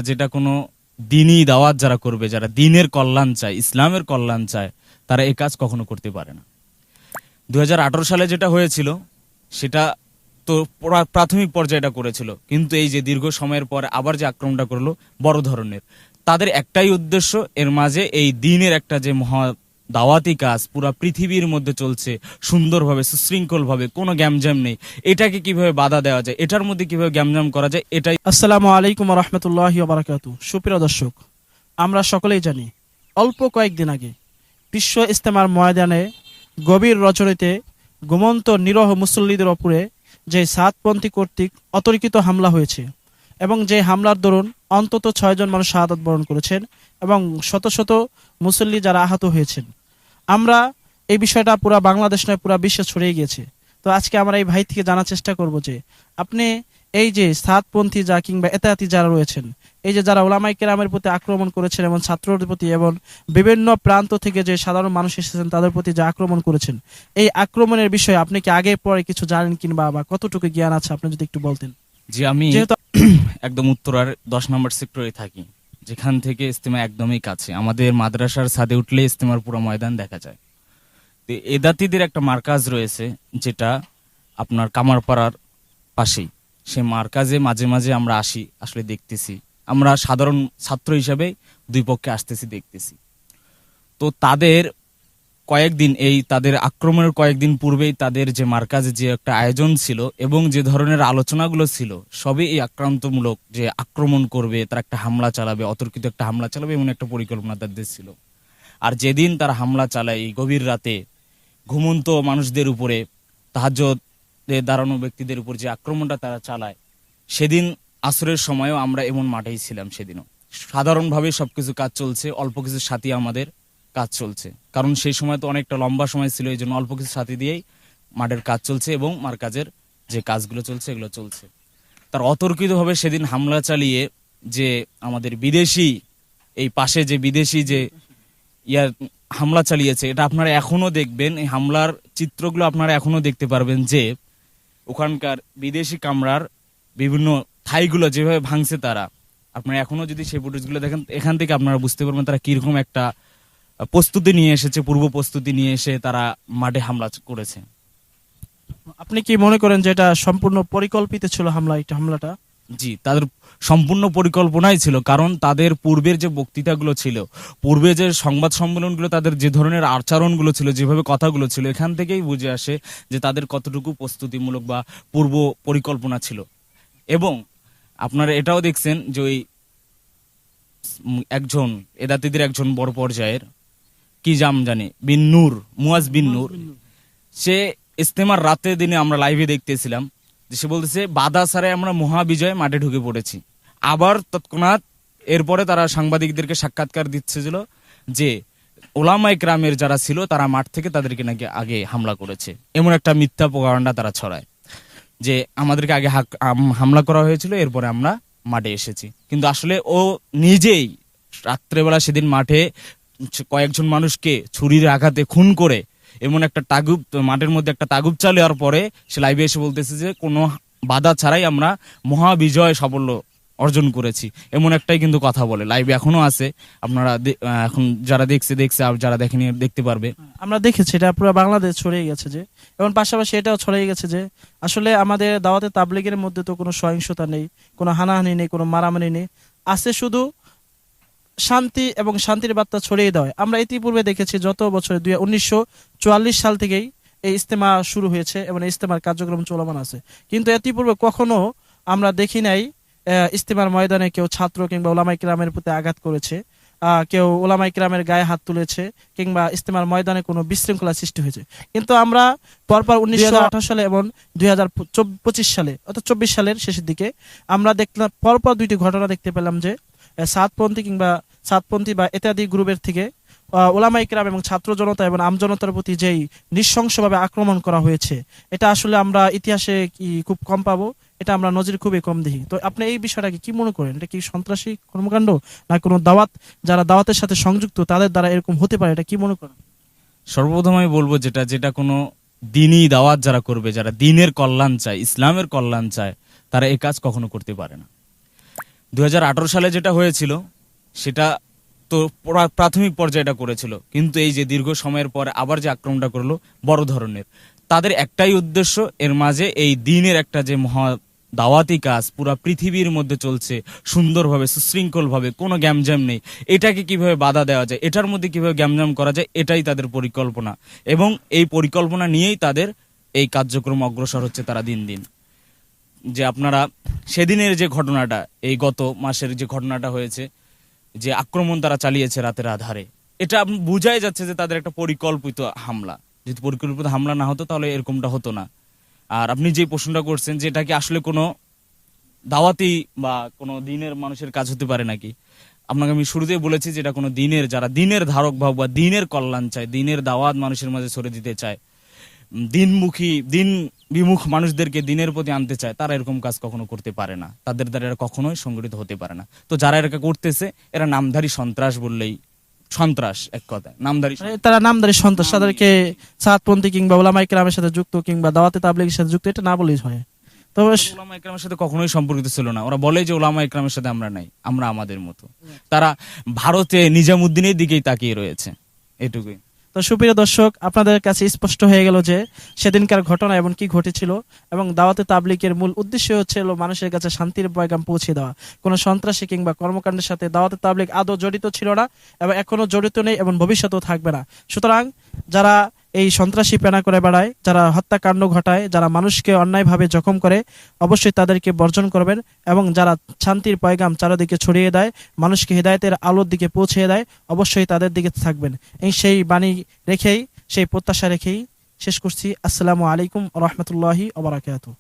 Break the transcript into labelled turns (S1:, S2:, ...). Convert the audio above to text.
S1: যেটা কোনো দিনই দাওয়াত যারা করবে, যারা দিনের কল্যাণ চায়, ইসলামের কল্যাণ চায়, তারা এই কাজ কখনো করতে পারে না। 2018 সালে যেটা হয়েছিল সেটা তো প্রাথমিক পর্যায়ে এটা করেছিল, কিন্তু এই যে দীর্ঘ সময়ের পর আবার যে আক্রমণটা করলো বড় ধরনের, তাদের একটাই উদ্দেশ্য, এর মাঝে এই দিনের একটা যে মহা দাওয়াতি কাজ পুরা পৃথিবীর মধ্যে চলছে সুন্দরভাবে, সুশৃঙ্খলভাবে, কোনো গ্যামজ্যাম নেই, এটাকে কিভাবে বাধা দেওয়া যায়, এটার মধ্যে কিভাবে গ্যামজ্যাম করা যায়, এটাই।
S2: আসসালামু আলাইকুম ওয়া রাহমাতুল্লাহি ওয়া বারাকাতুহু। সুপ্রিয় দর্শক, আমরা সকলেই জানি অল্প কয়েকদিন আগে বিশ্ব ইজতেমার ময়দানে গভীর রজনীতে ঘুমন্ত নিরহ মুসল্লিদের ওপরে যে সাতপন্থী কর্তৃক অতর্কিত হামলা হয়েছে এবং যে হামলার দরুন অন্তত 6 জন মানুষ শাহাদাত বরণ করেছেন এবং শত শত মুসল্লি যারা আহত হয়েছেন, আমরা এই বিষয়টা পুরা বাংলাদেশ নয় পুরা বিশ্বে ছড়িয়ে গিয়েছে। তো আজকে আমরা এই ভাই থেকে জানার চেষ্টা করব যে আপনি এই যে সাতপন্থী যা কিংবা এতায়াতি যারা রয়েছেন, এই যে যারা ওলামায়ে কেরামের প্রতি আক্রমণ করেছেন এবং ছাত্রদের প্রতি এবং বিভিন্ন প্রান্ত থেকে যে সাধারণ মানুষ এসেছেন তাদের প্রতি যে আক্রমণ করেছেন, এই আক্রমণের বিষয়ে আপনি কি আগে পরে কিছু জানেন কিংবা বা কতটুকু জ্ঞান আছে আপনি যদি একটু বলতেন।
S1: যে আমি
S2: যেহেতু
S1: একদম উত্তরার 10 নম্বর সেক্টরে থাকি, যেখান থেকে ইজতেমা একদমই কাছে, আমাদের মাদ্রাসার ছাদে উঠলে ইজতেমার পুরো ময়দান দেখা যায়। তো এদাতিদের একটা মার্কাজ রয়েছে যেটা আপনার কামারপাড়ার পাশেই, সে মার্কাজে মাঝে মাঝে আমরা আসি, আসলে দেখতেছি, আমরা সাধারণ ছাত্র হিসাবে দুই পক্ষে আসতেছি, দেখতেছি। তো তাদের কয়েকদিন, এই তাদের আক্রমণের কয়েকদিন পূর্বেই তাদের যে মার্কাজে যে একটা আয়োজন ছিল এবং যে ধরনের আলোচনাগুলো ছিল, সবই এই আক্রান্তমূলক, যে আক্রমণ করবে, তারা একটা হামলা চালাবে, অতর্কিত একটা হামলা চালাবে, এমন একটা পরিকল্পনা তাদের ছিল। আর যেদিন তারা হামলা চালায় এই গভীর রাতে ঘুমন্ত মানুষদের উপরে, তাহাজ্জুদে দাঁড়ানো ব্যক্তিদের উপর যে আক্রমণটা তারা চালায়, সেদিন আসরের সময়ও আমরা এমন মাঠেই ছিলাম। সেদিনও সাধারণভাবে সবকিছু কাজ চলছে, অল্প কিছু সাথী আমাদের কাজ চলছে, কারণ সেই সময় তো অনেকটা লম্বা সময় ছিল, এই জন্য অল্প কিছু সাথী দিয়েই মাঠের কাজ চলছে এবং মার্কাজের যে কাজগুলো চলছে এগুলো চলছে। তার অতর্কিতভাবে সেদিন হামলা চালিয়ে যে আমাদের বিদেশি, এই পাশে যে বিদেশি যে ইয়ার হামলা চালিয়েছে, এটা আপনারা এখনো দেখবেন, এই হামলার চিত্রগুলো আপনারা এখনো দেখতে পারবেন, যে ওখানকার বিদেশি কামরার বিভিন্ন ঠাইগুলো যেভাবে ভাঙছে তারা, আপনারা এখনো যদি সেই ফুটেজগুলো দেখেন, এখান থেকে আপনারা বুঝতে পারবেন তারা কিরকম একটা প্রস্তুতি নিয়ে এসেছে, পূর্ব প্রস্তুতি নিয়ে এসে তারা মাঠে হামলা করেছে।
S2: আপনি কি মনে করেন যে এটা সম্পূর্ণ পরিকল্পিত ছিল হামলাটা?
S1: জি, তাদের সম্পূর্ণ পরিকল্পনাই ছিল, কারণ তাদের পূর্বের যে বক্তৃতাগুলো ছিল, পূর্বে যে সংবাদ সম্মেলনগুলো, তাদের যে ধরনের আচরণগুলো ছিল, যেভাবে কথাগুলো ছিল, এখান থেকেই বুঝে আসে যে তাদের কতটুকু প্রস্তুতিমূলক বা পূর্ব পরিকল্পনা ছিল। এবং আপনারা এটাও দেখছেন যে ওই একজন এদাতিদের একজন বড় পর্যায়ের কি জাম জানে বিন নূর, মুয়াজ বিন নূর, সে ইজতেমার রাতে দিনে আমরা লাইভে দেখতেছিলাম যে সে বলতেছে বাধা ছাড়াই আমরা মহাবিজয় মাঠে ঢুকে পড়েছি। আবার তৎক্ষণাৎ এরপরে তারা সাংবাদিকদেরকে সাক্ষাৎকার দিচ্ছিল যে ওলামায়ে কেরামের যারা ছিল তারা মাঠ থেকে তাদেরকে নাকি আগে হামলা করেছে, এমন একটা মিথ্যা প্রোপাগান্ডা তারা ছড়ায় যে আমাদেরকে আগে হামলা করা হয়েছিল, এরপরে আমরা মাঠে এসেছি। কিন্তু আসলে ও নিজেই রাত্রেবেলা সেদিন মাঠে কয়েকজন মানুষকে ছুরির আঘাতে খুন করে এমন একটা তাগুব মাঠের মধ্যে একটা তাগুব চালানোর পরে সে লাইভে এসে বলতেছে যে কোনো বাধা ছাড়াই আমরা মহাবিজয় সাফল্য অর্জন করেছি, এমন একটাই কিন্তু কথা বলে। লাইভে এখনো আছে, আপনারা এখন যারা দেখছে আর যারা দেখেনি দেখতে পারবে।
S2: আমরা দেখেছি এটা পুরো বাংলাদেশ ছড়িয়ে গেছে যে, এবং পাশাপাশি এটাও ছড়িয়ে গেছে যে আসলে আমাদের দাওয়াতে তাবলীগের মধ্যে তো কোনো সহিংসতা নেই, কোনো হানাহানি নেই, কোনো মারামারি নেই, আছে শুধু শান্তি এবং শান্তির বার্তা ছড়িয়ে দেওয়া। আমরা ইতিপূর্বে দেখেছি যত বছর 1944 সাল থেকেই এই ইজতেমা শুরু হয়েছে এবং এই ইজতেমার কার্যক্রম চলমান আছে, কিন্তু ইতিপূর্বে কখনো আমরা দেখি নাই ইজতেমার ময়দানে কেউ ছাত্র কিংবা ওলামায়ে কেরামের প্রতি আঘাত করেছে, কেউ ওলামায়ে কেরামের গায়ে হাত তুলেছে কিংবা ইজতেমার ময়দানে কোনো বিশৃঙ্খলা সৃষ্টি হয়েছে। কিন্তু আমরা পরপর 1928 সালে এবং 2025 সালে অর্থাৎ 24 সালের শেষের দিকে আমরা দেখলাম পরপর দুইটি ঘটনা দেখতে পেলাম যে সাতপন্থী বা ইত্যাদি গ্রুপের থেকে ওলামায়ে কেরাম এবং ছাত্র জনতা এবং আমজনতার প্রতি যেই নৃশংসভাবে আক্রমণ করা হয়েছে, এটা আসলে আমরা ইতিহাসে কি খুব কম পাবো, এটা আমরা নজির খুবই কম দেখি। তো আপনি এই বিষয়টাকে কি মনে করেন, এটা কি সন্ত্রাসী কর্মকাণ্ড না কোনো যারা দাওয়াতের সাথে সংযুক্ত তাদের দ্বারা এরকম হতে পারে, এটা কি মনে করেন?
S1: সর্বপ্রথম আমি বলবো যেটা কোনো দিনই দাওয়াত যারা করবে, যারা দিনের কল্যাণ চায়, ইসলামের কল্যাণ চায়, তারা এই কাজ কখনো করতে পারে না। 2018 সালে যেটা হয়েছিল সেটা তো প্রাথমিক পর্যায়ে এটা করেছিল, কিন্তু এই যে দীর্ঘ সময়ের পর আবার যে আক্রমণটা করলো বড় ধরনের, তাদের একটাই উদ্দেশ্য, এর মাঝে এই দিনের একটা যে মহা দাওয়াতি কাজ পুরা পৃথিবীর মধ্যে চলছে সুন্দরভাবে সুশৃঙ্খলভাবে, কোনো গ্যামজ্যাম নেই, এটাকে কিভাবে বাধা দেওয়া যায়, এটার মধ্যে কিভাবে গ্যামজ্যাম করা যায়, এটাই তাদের পরিকল্পনা। এবং এই পরিকল্পনা নিয়েই তাদের এই কার্যক্রম অগ্রসর হচ্ছে তারা দিন দিন। যে আপনারা সেদিনের যে ঘটনাটা, এই গত মাসের যে ঘটনাটা হয়েছে, যে আক্রমণ তারা চালিয়েছে রাতের আধারে, এটা বোঝাই যাচ্ছে যে তাদের একটা পরিকল্পিত হামলা। যদি পরিকল্পিত হামলা না হতো তাহলে এরকমটা হতো না। আর আপনি যে প্রশ্নটা করছেন যে এটা কি আসলে কোনো দাওয়াতি বা কোনো দিনের মানুষের কাজ হতে পারে নাকি, আপনাকে আমি শুরুতেই বলেছি যে এটা কোনো দিনের, যারা দিনের ধারক ভাব বা দিনের কল্যাণ চায়, দিনের দাওয়াত মানুষের মাঝে ছড়িয়ে দিতে চায়, দিনমুখী দিন বিমুখ মানুষদেরকে দিনের প্রতি আনতে চায়, তারা এরকম কাজ কখনো করতে পারে না, তাদের দ্বারা এরা কখনোই সংগঠিত হতে পারে না। তো যারা এরা করতেছে এরা নামধারী সন্ত্রাস বললেই, সন্ত্রাস এক কথায় নামধারী
S2: মানে তারা নামদারি সন্ত্রাস, তাদেরকে সাতপন্থী কিংবা ওলামায়ে কেরামের সাথে যুক্ত কিংবা দাওয়াতে তাবলীগের সাথে যুক্ত, এটা না বলেই হয়। তবে
S1: ওলামা ইকরামের সাথে কখনোই সম্পর্কিত ছিল না। ওরা বলে যে ওলামা ইকরামের সাথে আমরা নাই, আমরা আমাদের মতো। তারা ভারতে নিজামুদ্দিনের দিকেই তাকিয়ে রয়েছে, এটুকুই।
S2: তো সুপ্রিয় দর্শক, আপনাদের কাছে স্পষ্ট হয়ে গেল যে সেদিনকার ঘটনা এবং কি ঘটেছিল, এবং দাওয়াতে তাবলীগের মূল উদ্দেশ্য হচ্ছিল মানুষের কাছে শান্তির পয়গাম পৌঁছে দেওয়া। কোনো সন্ত্রাসী কিংবা কর্মকাণ্ডের সাথে দাওয়াতে তাবলীগ আদৌ জড়িত ছিল না এবং এখনো জড়িত নেই এবং ভবিষ্যতেও থাকবে না। সুতরাং যারা এই সন্ত্রাসী পেনা করে বেড়ায়, যারা হত্যাকাণ্ড ঘটায়, যারা মানুষকে অন্যায়ভাবে জখম করে, অবশ্যই তাদেরকে বর্জন করবেন। এবং যারা শান্তির পয়গাম চারিদিকে ছড়িয়ে দেয়, মানুষকে হিদায়াতের আলোর দিকে পৌঁছে দেয়, অবশ্যই তাদের দিকে থাকবেন। এই সেই বাণী রেখেই, সেই প্রত্যাশা রেখেই শেষ করছি। আসসালামু আলাইকুম ওয়া রাহমাতুল্লাহি ওয়া বারাকাতুহু।